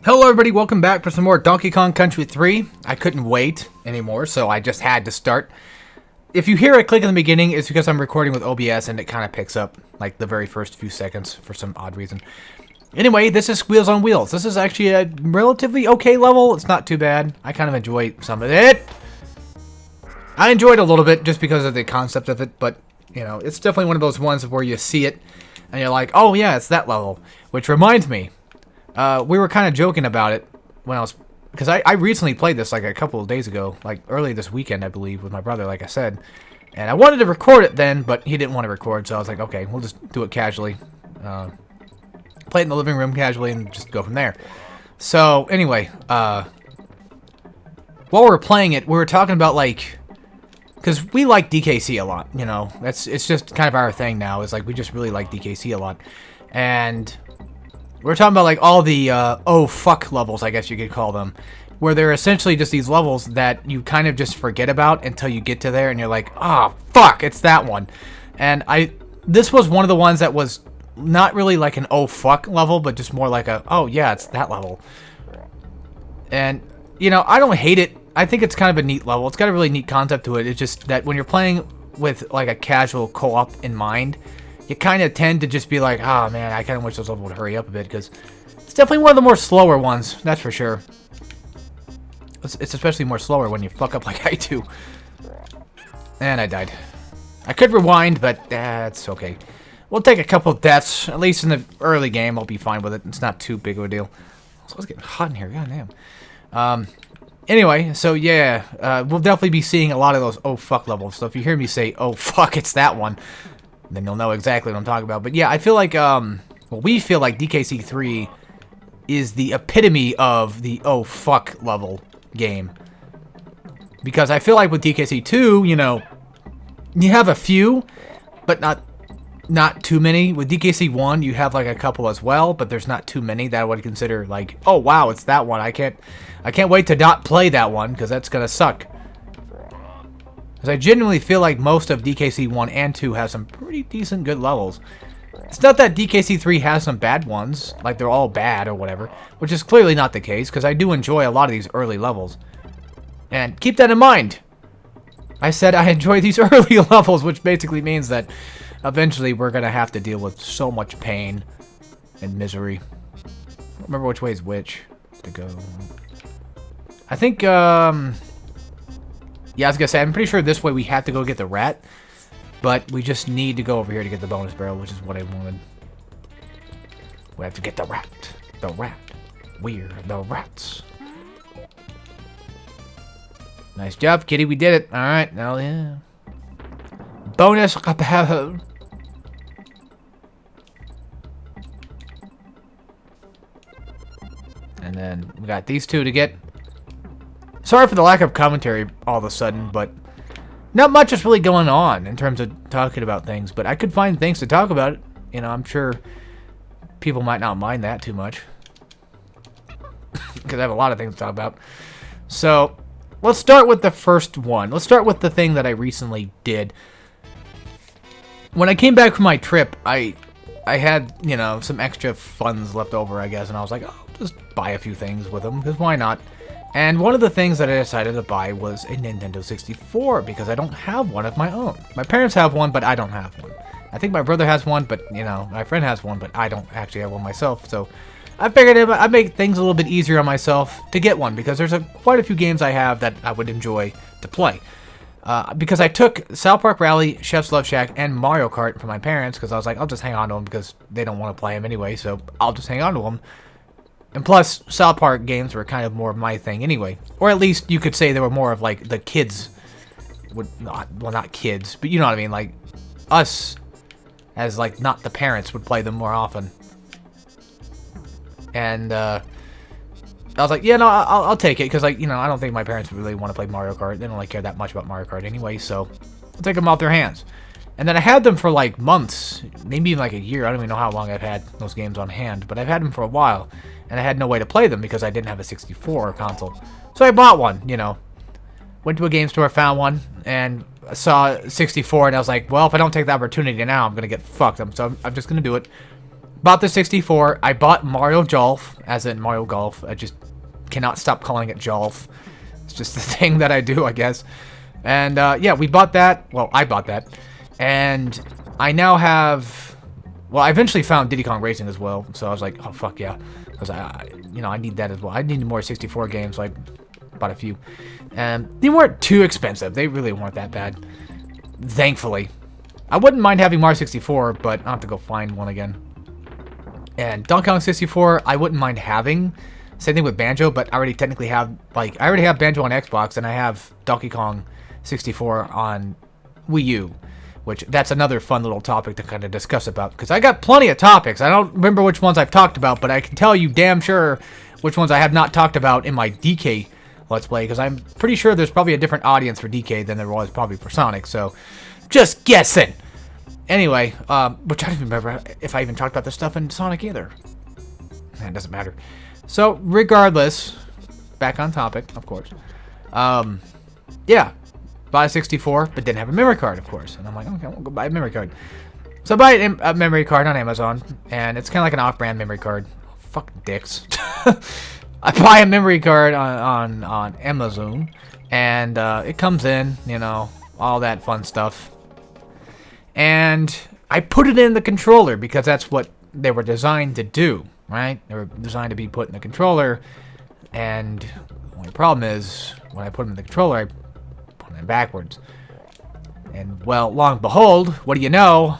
Hello everybody, welcome back for some more Donkey Kong Country 3. I couldn't wait anymore, so I just had to start. If you hear a click in the beginning, it's because I'm recording with OBS and it kind of picks up like the very first few seconds for some odd reason. Anyway, this is Squeals on Wheels. This is actually a relatively okay level. It's not too bad. I kind of enjoy some of it. I enjoyed a little bit just because of the concept of it, but you know, it's definitely one of those ones where you see it and you're like, oh yeah, it's that level. Which reminds me, we were kind of joking about it when I was, because I recently played this like a couple of days ago, like early this weekend, I believe, with my brother, like I said. And I wanted to record it then, but he didn't want to record, so I was like, okay, we'll just do it casually. Play it in the living room casually and just go from there. So, anyway, while we were playing it, we were talking about, like, because we like DKC a lot, you know. It's just kind of our thing now, is like, we just really like DKC a lot. And we're talking about, like, all the, oh, fuck levels, I guess you could call them. Where they're essentially just these levels that you kind of just forget about until you get to there and you're like, ah, oh, fuck, it's that one. And this was one of the ones that was not really like an oh, fuck level, but just more like a, oh, yeah, it's that level. And, you know, I don't hate it. I think it's kind of a neat level. It's got a really neat concept to it. It's just that when you're playing with, like, a casual co-op in mind, you kind of tend to just be like, oh man, I kind of wish this level would hurry up a bit, because it's definitely one of the more slower ones, that's for sure. It's especially more slower when you fuck up like I do. And I died. I could rewind, but that's okay. We'll take a couple of deaths, at least in the early game. I'll be fine with it. It's not too big of a deal. So it's getting hot in here, goddamn. Anyway, so yeah, we'll definitely be seeing a lot of those oh fuck levels. So if you hear me say, oh fuck, it's that one, then you'll know exactly what I'm talking about. But yeah, I feel like, well, we feel like DKC 3 is the epitome of the oh fuck level game. Because I feel like with DKC 2, you know, you have a few, but not too many. With DKC 1, you have like a couple as well, but there's not too many that I would consider like, oh wow, it's that one. I can't wait to not play that one, because that's gonna suck. Because I genuinely feel like most of DKC 1 and 2 have some pretty decent good levels. It's not that DKC 3 has some bad ones, like they're all bad or whatever, which is clearly not the case, because I do enjoy a lot of these early levels. And keep that in mind. I said I enjoy these early levels, which basically means that eventually we're going to have to deal with so much pain and misery. I don't remember which way is which to go. I think, yeah, I was going to say, I'm pretty sure this way we have to go get the rat. But we just need to go over here to get the bonus barrel, which is what I wanted. We have to get the rat. The rat. We're the rats. Nice job, kitty. We did it. Alright, now yeah. Bonus barrel. And then we got these two to get. Sorry for the lack of commentary all of a sudden, but not much is really going on in terms of talking about things, but I could find things to talk about. You know, I'm sure people might not mind that too much, because I have a lot of things to talk about. So, let's start with the first one. Let's start with the thing that I recently did. When I came back from my trip, I had, you know, some extra funds left over, I guess, and I was like, oh, I'll just buy a few things with them, because why not? And one of the things that I decided to buy was a Nintendo 64, because I don't have one of my own. My parents have one, but I don't have one. I think my brother has one, but, you know, my friend has one, but I don't actually have one myself. So I figured I'd make things a little bit easier on myself to get one, because there's quite a few games I have that I would enjoy to play. Because I took South Park Rally, Chef's Love Shack, and Mario Kart from my parents, because I was like, I'll just hang on to them, because they don't want to play them anyway, so I'll just hang on to them. And plus, South Park games were kind of more of my thing anyway. Or at least you could say they were more of like the kids would not kids, but you know what I mean, like us as like not the parents would play them more often. And I was like, yeah, no, I'll take it, because like, you know, I don't think my parents really want to play Mario Kart. They don't really care that much about Mario Kart anyway, so I'll take them off their hands. And then I had them for like months, maybe even like a year. I don't even know how long I've had those games on hand, but I've had them for a while, and I had no way to play them because I didn't have a 64 console. So I bought one, you know. Went to a game store, found one, and saw 64, and I was like, well, if I don't take the opportunity now, I'm going to get fucked. So I'm just going to do it. bought the 64. I bought Mario Golf, as in Mario Golf. I just cannot stop calling it Golf. It's just the thing that I do, I guess. And yeah, we bought that. Well, I bought that. And I now have... Well, I eventually found Diddy Kong Racing as well. So I was like, oh, fuck yeah. Because I need that as well. I need more 64 games, so I bought a few. And they weren't too expensive. They really weren't that bad. Thankfully. I wouldn't mind having Mario 64, but I'll have to go find one again. And Donkey Kong 64, I wouldn't mind having. Same thing with Banjo, but I already technically have, like, I already have Banjo on Xbox, and I have Donkey Kong 64 on Wii U. Which, that's another fun little topic to kind of discuss about. Because I got plenty of topics. I don't remember which ones I've talked about, but I can tell you damn sure which ones I have not talked about in my DK Let's Play. Because I'm pretty sure there's probably a different audience for DK than there was probably for Sonic. So, just guessing. Anyway, which I don't even remember if I even talked about this stuff in Sonic either. It doesn't matter. So, regardless, back on topic, of course. Yeah. Buy a 64, but didn't have a memory card, of course. And I'm like, okay, we'll go buy a memory card. So I buy a memory card on Amazon, and it's kind of like an off-brand memory card. Fucking dicks. I buy a memory card on Amazon, and it comes in, you know, all that fun stuff. And I put it in the controller because that's what they were designed to do, right? They were designed to be put in the controller, and the only problem is when I put them in the controller, I put them backwards. And, well, lo and behold, what do you know?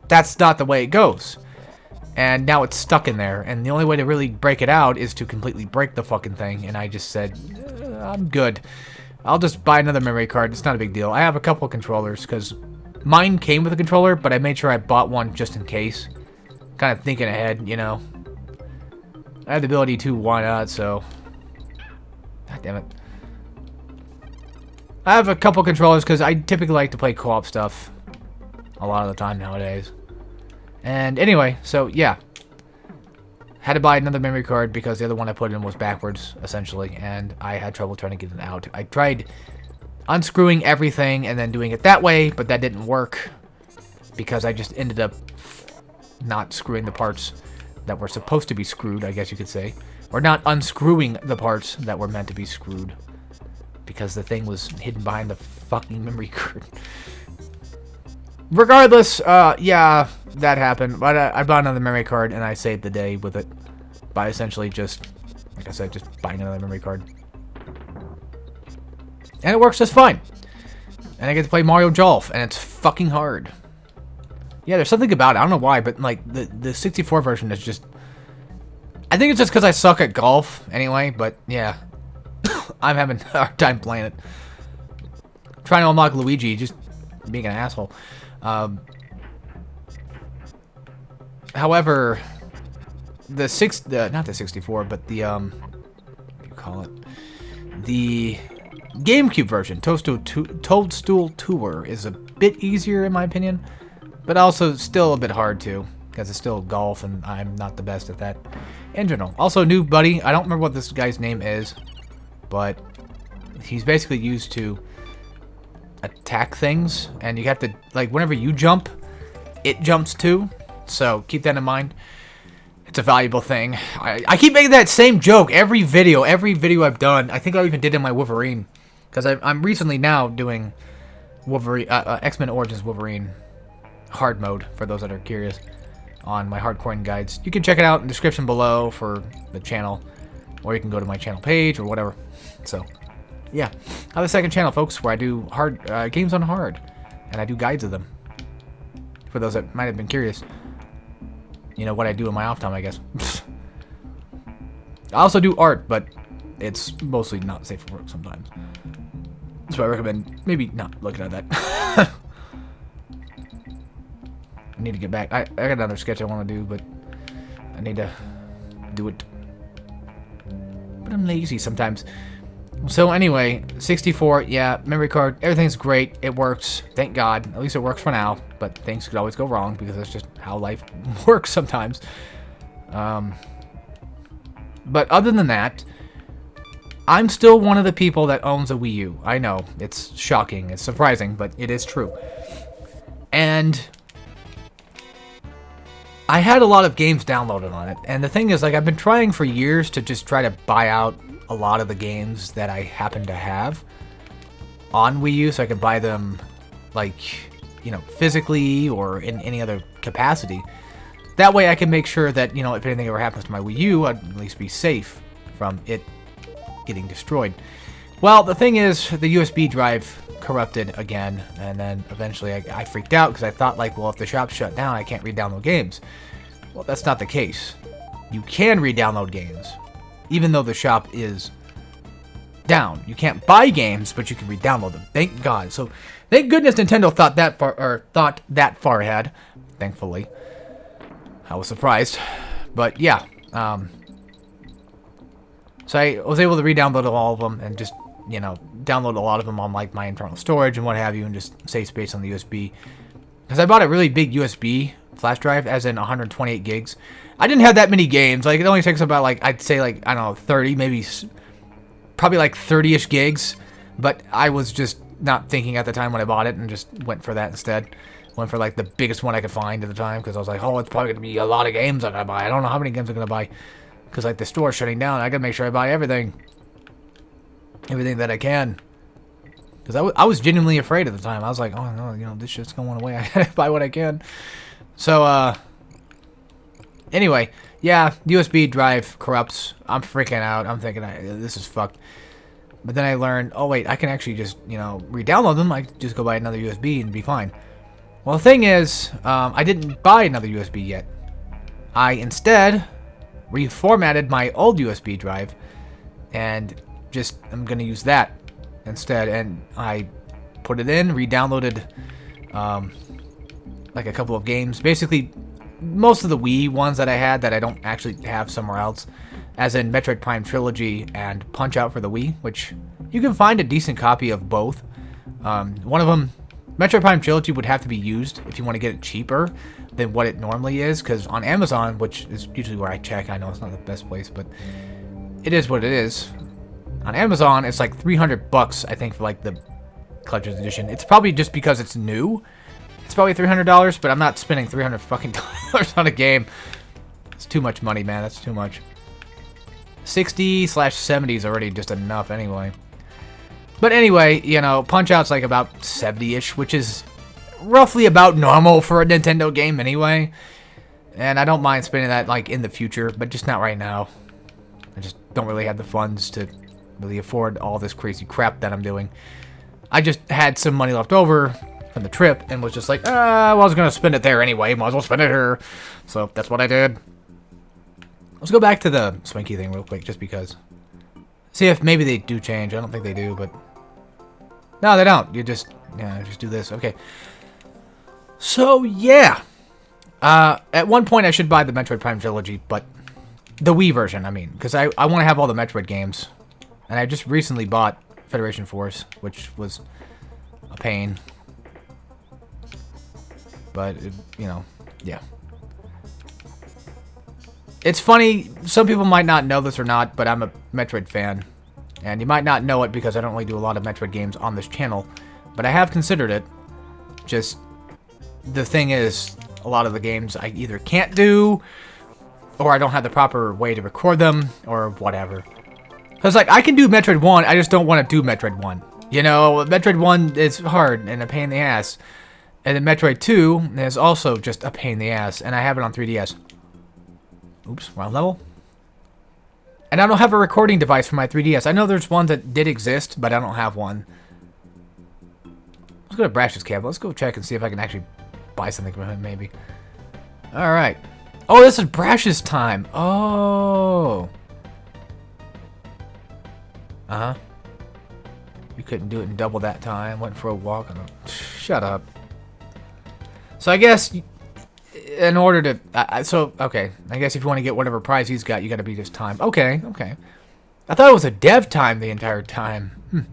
That's not the way it goes. And now it's stuck in there, and the only way to really break it out is to completely break the fucking thing, and I just said, I'm good. I'll just buy another memory card. It's not a big deal. I have a couple controllers, because mine came with a controller, but I made sure I bought one just in case. Kind of thinking ahead, you know. I had the ability to, why not, so... God damn it. I have a couple controllers, because I typically like to play co-op stuff a lot of the time nowadays. And anyway, so yeah. Had to buy another memory card because the other one I put in was backwards, essentially, and I had trouble trying to get it out. I tried unscrewing everything and then doing it that way, but that didn't work because I just ended up not screwing the parts that were supposed to be screwed, I guess you could say. Or not unscrewing the parts that were meant to be screwed because the thing was hidden behind the fucking memory card. Regardless, yeah, that happened. But I bought another memory card, and I saved the day with it by essentially just, like I said, just buying another memory card. And it works just fine. And I get to play Mario Golf, and it's fucking hard. Yeah, there's something about it. I don't know why, but like the 64 version is just... I think it's just because I suck at golf anyway, but yeah. I'm having a hard time playing it. Trying to unlock Luigi, just being an asshole. However, not the 64, but the what do you call it? The GameCube version, Toadstool Tour, is a bit easier in my opinion, but also still a bit hard too, because it's still golf, and I'm not the best at that in general. Also, new buddy, I don't remember what this guy's name is, but he's basically used to attack things, and you have to, like, whenever you jump, it jumps too, so keep that in mind. It's a valuable thing. I keep making that same joke every video I've done. I think I even did it in my Wolverine, because I'm recently now doing Wolverine, X-Men Origins Wolverine hard mode, for those that are curious, on my hardcoring guides. You can check it out in the description below for the channel, or you can go to my channel page or whatever. So yeah, I have a second channel, folks, where I do hard games on hard, and I do guides of them. For those that might have been curious, you know what I do in my off time, I guess. I also do art, but it's mostly not safe for work sometimes. So I recommend maybe not looking at that. I need to get back. I got another sketch I want to do, but I need to do it. But I'm lazy sometimes. So anyway, 64, yeah, memory card, everything's great, it works, thank God, at least it works for now, but things could always go wrong, because that's just how life works sometimes. But other than that, I'm still one of the people that owns a Wii U. I know, it's shocking, it's surprising, but it is true. And I had a lot of games downloaded on it, and the thing is, like, I've been trying for years to just try to buy out a lot of the games that I happen to have on Wii U, so I can buy them, like, you know, physically or in any other capacity. That way I can make sure that, you know, if anything ever happens to my Wii U, I'd at least be safe from it getting destroyed. Well, the thing is, the USB drive corrupted again, and then eventually I freaked out because I thought, like, well, if the shop's shut down, I can't re-download games. Well, that's not the case. You can re-download games, even though the shop is down. You can't buy games, but you can re-download them. Thank God. So, thank goodness Nintendo thought that far ahead. Thankfully, I was surprised, but yeah. So I was able to re-download all of them and just, you know, download a lot of them on, like, my internal storage and what have you, and just save space on the USB. Because I bought a really big USB flash drive, as in 128 gigs. I didn't have that many games. Like, it only takes about, like, I'd say, like, I don't know, 30, maybe, probably, like, 30-ish gigs. But I was just not thinking at the time when I bought it and just went for that instead. Went for, like, the biggest one I could find at the time, because I was like, oh, it's probably going to be a lot of games I'm going to buy. I don't know how many games I'm going to buy. Because, like, the store's shutting down. I got to make sure I buy everything. Everything that I can. Because I was genuinely afraid at the time. I was like, oh, no, you know, this shit's going away. I got to buy what I can. So, anyway, yeah, USB drive corrupts. I'm freaking out. I'm thinking, this is fucked. But then I learned, oh, wait, I can actually just, you know, re-download them. I can just go buy another USB and be fine. Well, the thing is, I didn't buy another USB yet. I instead reformatted my old USB drive and just I'm gonna use that instead, and I put it in, re-downloaded like a couple of games, basically most of the Wii ones that I had that I don't actually have somewhere else, as in Metroid Prime Trilogy and Punch-Out for the Wii, which you can find a decent copy of both. One of them, Metroid Prime Trilogy, would have to be used if you want to get it cheaper than what it normally is, because on Amazon, which is usually where I check, I know it's not the best place, but it is what it is. On Amazon, it's like $300, I think, for like the collector's edition. It's probably just because it's new. It's probably $300, but I'm not spending $300 fucking dollars on a game. It's too much money, man. That's too much. 60/70 is already just enough anyway. But anyway, you know, Punch-Out's like about 70-ish, which is roughly about normal for a Nintendo game anyway. And I don't mind spending that, like, in the future, but just not right now. I just don't really have the funds to really afford all this crazy crap that I'm doing. I just had some money left over from the trip and was just like, well, I was going to spend it there anyway. Might as well spend it here. So that's what I did. Let's go back to the Swinky thing real quick, just because. See if maybe they do change. I don't think they do, but... No, they don't. You just... Yeah, just do this. Okay. So, yeah. At one point, I should buy the Metroid Prime Trilogy, but... The Wii version, I mean. Because I want to have all the Metroid games. And I just recently bought Federation Force, which was a pain. But, you know, yeah. It's funny, some people might not know this or not, but I'm a Metroid fan. And you might not know it because I don't really do a lot of Metroid games on this channel. But I have considered it. Just, the thing is, a lot of the games I either can't do, or I don't have the proper way to record them, or whatever. So it's like, I can do Metroid 1, I just don't want to do Metroid 1. You know, Metroid 1 is hard and a pain in the ass. And then Metroid 2 is also just a pain in the ass, and I have it on 3DS. Oops, wrong level. And I don't have a recording device for my 3DS. I know there's one that did exist, but I don't have one. Let's go to Brash's Cab. Let's go check and see if I can actually buy something from him, maybe. Alright. Oh, this is Brash's time. Oh. Uh-huh. You couldn't do it in double that time. Went for a walk. Shut up. So I guess... in order to... okay. I guess if you want to get whatever prize he's got, you got to beat his time. Okay, okay. I thought it was a dev time the entire time.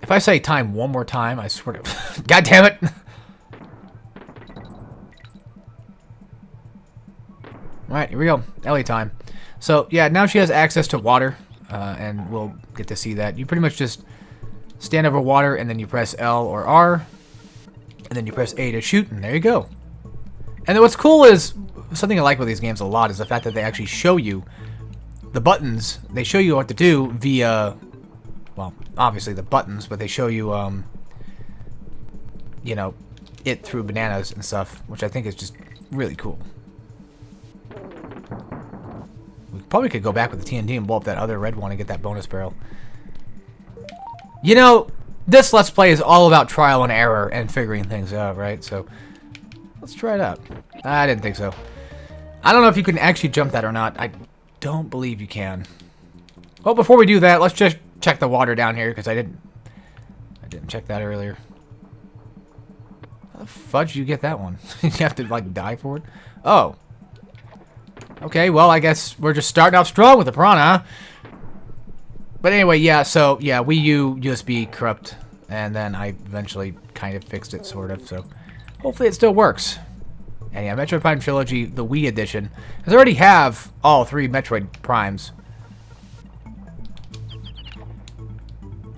If I say time one more time, I swear to... God damn it! Alright, here we go. Ellie time. So, yeah, now she has access to water, and we'll get to see that. You pretty much just stand over water, and then you press L or R, and then you press A to shoot, and there you go. And what's cool is, something I like with these games a lot is the fact that they actually show you the buttons. They show you what to do via, well, obviously the buttons, but they show you, you know, it through bananas and stuff, which I think is just really cool. We probably could go back with the TNT and blow up that other red one and get that bonus barrel. You know, this Let's Play is all about trial and error and figuring things out, right? So, let's try it out. I didn't think so. I don't know if you can actually jump that or not. I don't believe you can. Well, before we do that, let's just check the water down here, because I didn't check that earlier. How the fudge did you get that one? You have to, like, die for it? Oh. Okay, well, I guess we're just starting off strong with the piranha. But anyway, yeah, so, yeah, Wii U USB corrupt, and then I eventually kind of fixed it, sort of, so hopefully it still works. And yeah, Metroid Prime Trilogy, the Wii edition, because I already have all 3 Metroid Primes.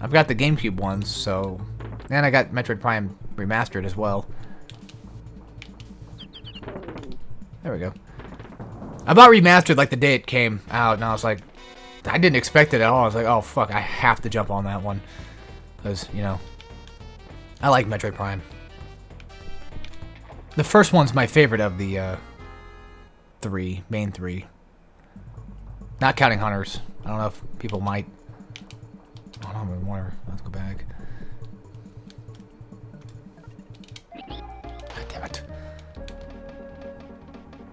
I've got the GameCube ones, so, and I got Metroid Prime Remastered as well. There we go. I bought Remastered like the day it came out, and I was like, I didn't expect it at all. I was like, oh fuck, I have to jump on that one. Because, you know, I like Metroid Prime. The first one's my favorite of the main 3. Not counting Hunters. I don't know if people might. I don't know, whatever. Let's go back. God damn it.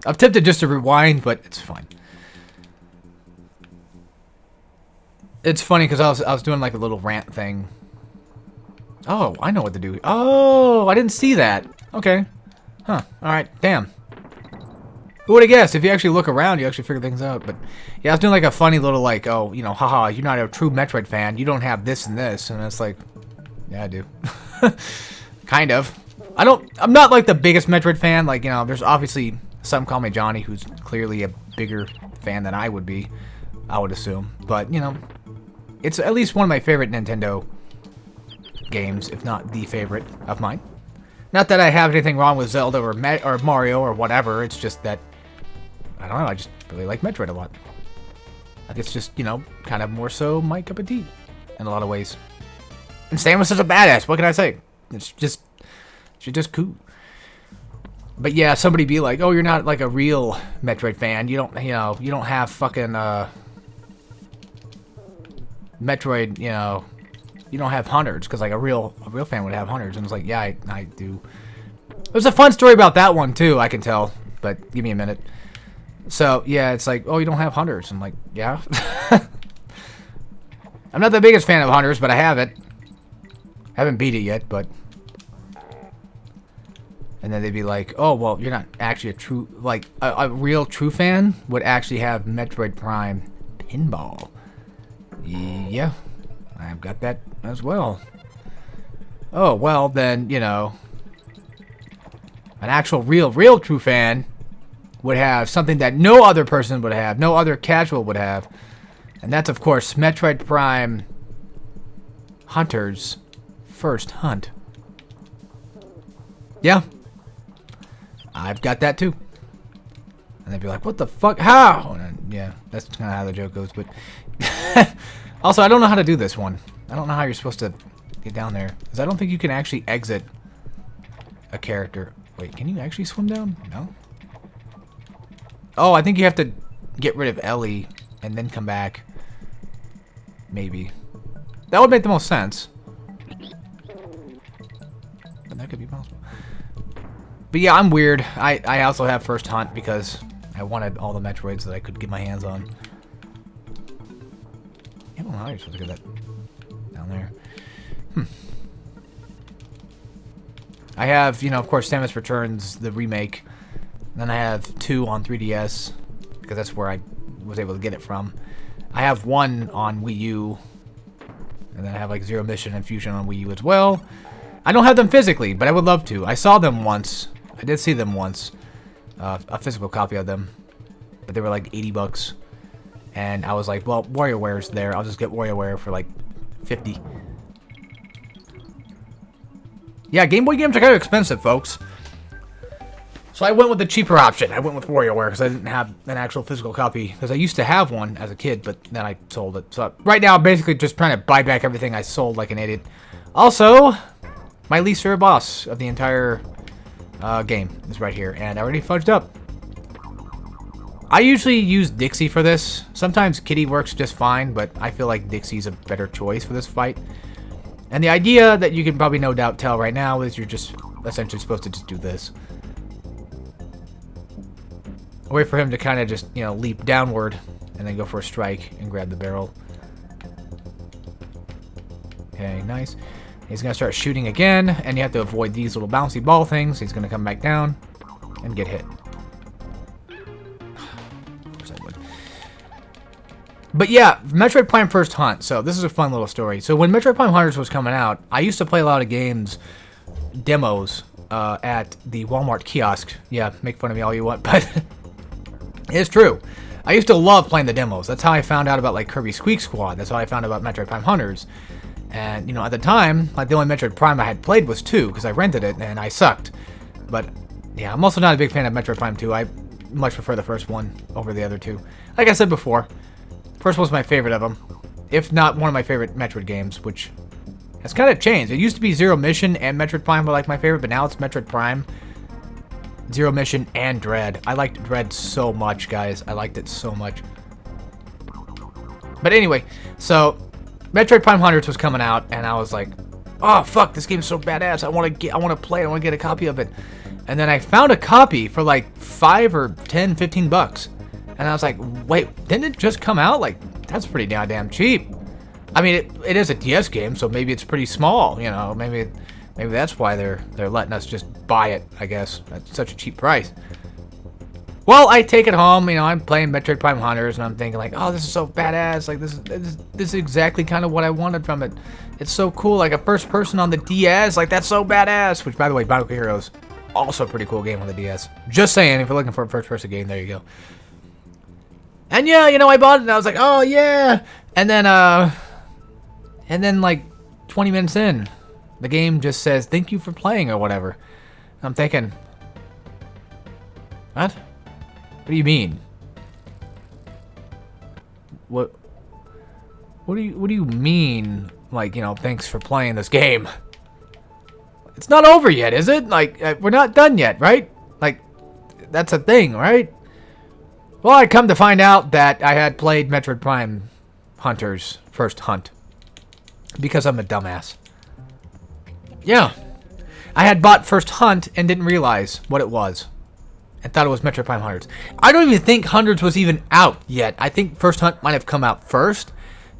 I'm tempted just to rewind, but it's fine. It's funny because I was doing like a little rant thing. Oh, I know what to do. Oh, I didn't see that. Okay. Huh. Alright, damn. Who would have guessed? If you actually look around, you actually figure things out. But yeah, I was doing like a funny little like, oh, you know, haha, you're not a true Metroid fan. You don't have this and this. And it's like, yeah, I do. Kind of. I'm not like the biggest Metroid fan. Like, you know, there's obviously some call me Johnny who's clearly a bigger fan than I would be, I would assume. But, you know, it's at least one of my favorite Nintendo games, if not the favorite of mine. Not that I have anything wrong with Zelda or Mario or whatever, it's just that, I don't know, I just really like Metroid a lot. Like, it's just, you know, kind of more so my cup of tea, in a lot of ways. And Samus is a badass, what can I say? She's just cool. But yeah, somebody be like, oh, you're not like a real Metroid fan, you don't have fucking, Metroid, you know, you don't have Hunters, because like a real fan would have Hunters. And it's like, yeah, I do. There's a fun story about that one too, I can tell, but give me a minute. So yeah, it's like, oh, you don't have Hunters. I'm like, yeah. I'm not the biggest fan of Hunters, but I have it. Haven't beat it yet, but. And then they'd be like, oh, well, you're not actually a true, like a real true fan would actually have Metroid Prime Pinball. Yeah. I've got that as well. Oh, well, then, you know, an actual real true fan would have something that no other person would have, no other casual would have. And that's, of course, Metroid Prime Hunter's First Hunt. Yeah. I've got that too. And they'd be like, what the fuck? How? And yeah, that's kind of how the joke goes, but... Also, I don't know how to do this one. I don't know how you're supposed to get down there. Because I don't think you can actually exit a character. Wait, can you actually swim down? No? Oh, I think you have to get rid of Ellie and then come back. Maybe. That would make the most sense. But that could be possible. But yeah, I'm weird. I also have First Hunt because I wanted all the Metroids that I could get my hands on. I don't know how you're supposed to get that down there. I have, you know, of course, Samus Returns, the remake. Then I have 2 on 3DS, because that's where I was able to get it from. I have 1 on Wii U, and then I have like Zero Mission and Fusion on Wii U as well. I don't have them physically, but I would love to. I saw them once. I did see them once. A physical copy of them. But they were like 80 bucks. And I was like, well, WarioWare's there. I'll just get WarioWare for like 50. Yeah, Game Boy games are kind of expensive, folks. So I went with the cheaper option. I went with WarioWare because I didn't have an actual physical copy. Because I used to have one as a kid, but then I sold it. So right now I'm basically just trying to buy back everything I sold like an idiot. Also, my least favorite boss of the entire game is right here. And I already fudged up. I usually use Dixie for this. Sometimes Kitty works just fine, but I feel like Dixie's a better choice for this fight. And the idea that you can probably no doubt tell right now is you're just essentially supposed to just do this. Wait for him to kind of just, you know, leap downward and then go for a strike and grab the barrel. Okay, nice. He's going to start shooting again, and you have to avoid these little bouncy ball things. He's going to come back down and get hit. But yeah, Metroid Prime First Hunt. So this is a fun little story. So when Metroid Prime Hunters was coming out, I used to play a lot of games, demos, at the Walmart kiosk. Yeah, make fun of me all you want, but it's true. I used to love playing the demos. That's how I found out about like Kirby Squeak Squad. That's how I found out about Metroid Prime Hunters. And, you know, at the time, like the only Metroid Prime I had played was 2 because I rented it and I sucked. But yeah, I'm also not a big fan of Metroid Prime 2. I much prefer the first one over the other two. Like I said before, first one's my favorite of them, if not one of my favorite Metroid games, which has kind of changed. It used to be Zero Mission and Metroid Prime were like my favorite, but now it's Metroid Prime, Zero Mission, and Dread. I liked Dread so much, guys. I liked it so much. But anyway, so Metroid Prime Hunters was coming out, and I was like, "Oh fuck, this game's so badass! I want to play it. I want to get a copy of it." And then I found a copy for like $5 or $10, $15. And I was like, wait, didn't it just come out? Like, that's pretty goddamn cheap. I mean, it is a DS game, so maybe it's pretty small, you know. Maybe that's why they're letting us just buy it, I guess. At such a cheap price. Well, I take it home, you know, I'm playing Metroid Prime Hunters, and I'm thinking like, oh, this is so badass. Like, this is exactly kind of what I wanted from it. It's so cool, like a first person on the DS. Like, that's so badass. Which, by the way, Bionicle Heroes, also a pretty cool game on the DS. Just saying, if you're looking for a first person game, there you go. And yeah, you know, I bought it and I was like, oh yeah. And then like 20 minutes in, the game just says, thank you for playing or whatever. I'm thinking, what? What do you mean? What do you mean? Like, you know, thanks for playing this game. It's not over yet, is it? Like, we're not done yet, right? Like, that's a thing, right? Well, I come to find out that I had played Metroid Prime Hunters First Hunt because I'm a dumbass. Yeah. I had bought First Hunt and didn't realize what it was and thought it was Metroid Prime Hunters. I don't even think Hunters was even out yet. I think First Hunt might have come out first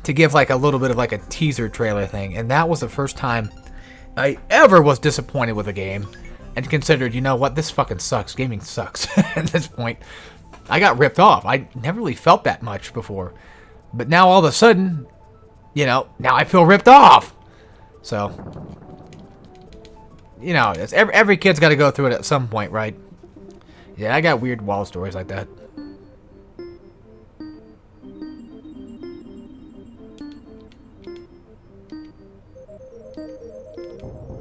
to give like a little bit of like a teaser trailer thing, and that was the first time I ever was disappointed with a game and considered, you know what, this fucking sucks. Gaming sucks at this point. I got ripped off. I never really felt that much before. But now all of a sudden, you know, now I feel ripped off. So, you know, it's every kid's got to go through it at some point, right? Yeah, I got weird wall stories like that.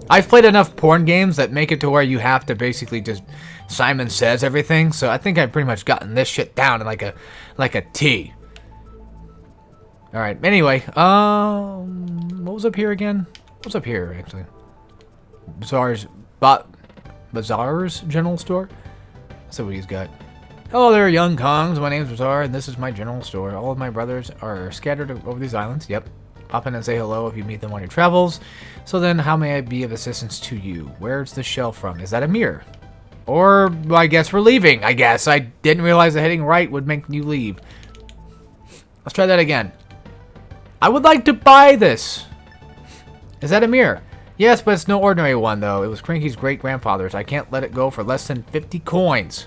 I've played enough porn games that make it to where you have to basically just Simon Says everything, so I think I've pretty much gotten this shit down in like a T. All right. Anyway, what was up here again? What's up here actually? Bazaar's general store. Let's see what he's got. Hello there, young Kongs. My name's Bazaar, and this is my general store. All of my brothers are scattered over these islands. Yep. Pop in and say hello if you meet them on your travels. So then, how may I be of assistance to you? Where's the shell from? Is that a mirror? Or, I guess we're leaving, I guess. I didn't realize that hitting right would make you leave. Let's try that again. I would like to buy this. Is that a mirror? Yes, but it's no ordinary one, though. It was Cranky's great-grandfather's. I can't let it go for less than 50 coins.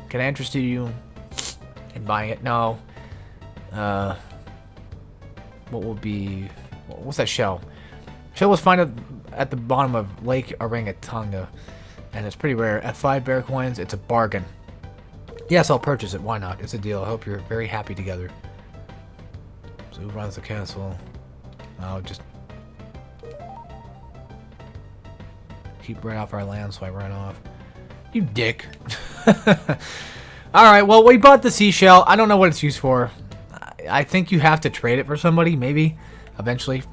Can I interest you in buying it? No. What will be... What's that shell? Shell was found at the bottom of Lake Orangatonga. And it's pretty rare. At 5 bear coins, it's a bargain. Yes, I'll purchase it. Why not? It's a deal. I hope you're very happy together. So who runs the castle? I'll just... keep right off our land, so I run off. You dick. Alright, well, we bought the seashell. I don't know what it's used for. I think you have to trade it for somebody, maybe. Eventually.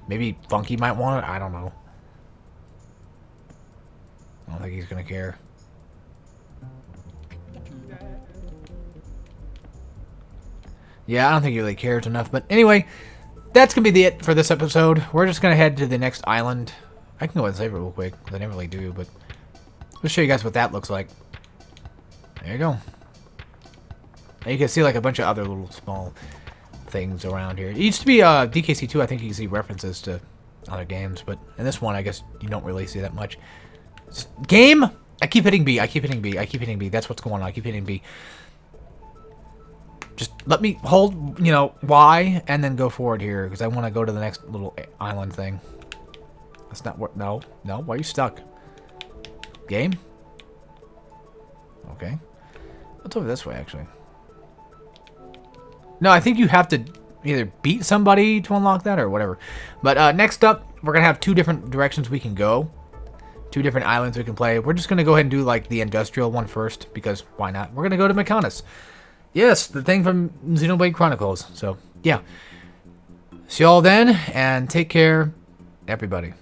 Maybe Funky might want it. I don't know. I don't think he's gonna care. Yeah, I don't think he really cares enough. But anyway, that's going to be it for this episode. We're just going to head to the next island. I can go and save it real quick, because I never really do. But let's show you guys what that looks like. There you go. And you can see like a bunch of other little small things around here. It used to be DKC2. I think you can see references to other games. But in this one, I guess you don't really see that much. Game? I keep hitting B. I keep hitting B. I keep hitting B. That's what's going on. I keep hitting B. Just let me hold, you know, Y, and then go forward here, because I want to go to the next little island thing. That's not what, no, why are you stuck? Game? Okay. What's over this way, actually? No, I think you have to either beat somebody to unlock that, or whatever. But next up, we're going to have 2 different directions we can go. 2 different islands we can play. We're just going to go ahead and do, like, the industrial one first, because why not? We're going to go to Mechonis. Yes, the thing from Xenoblade Chronicles. So, yeah. See y'all then, and take care, everybody.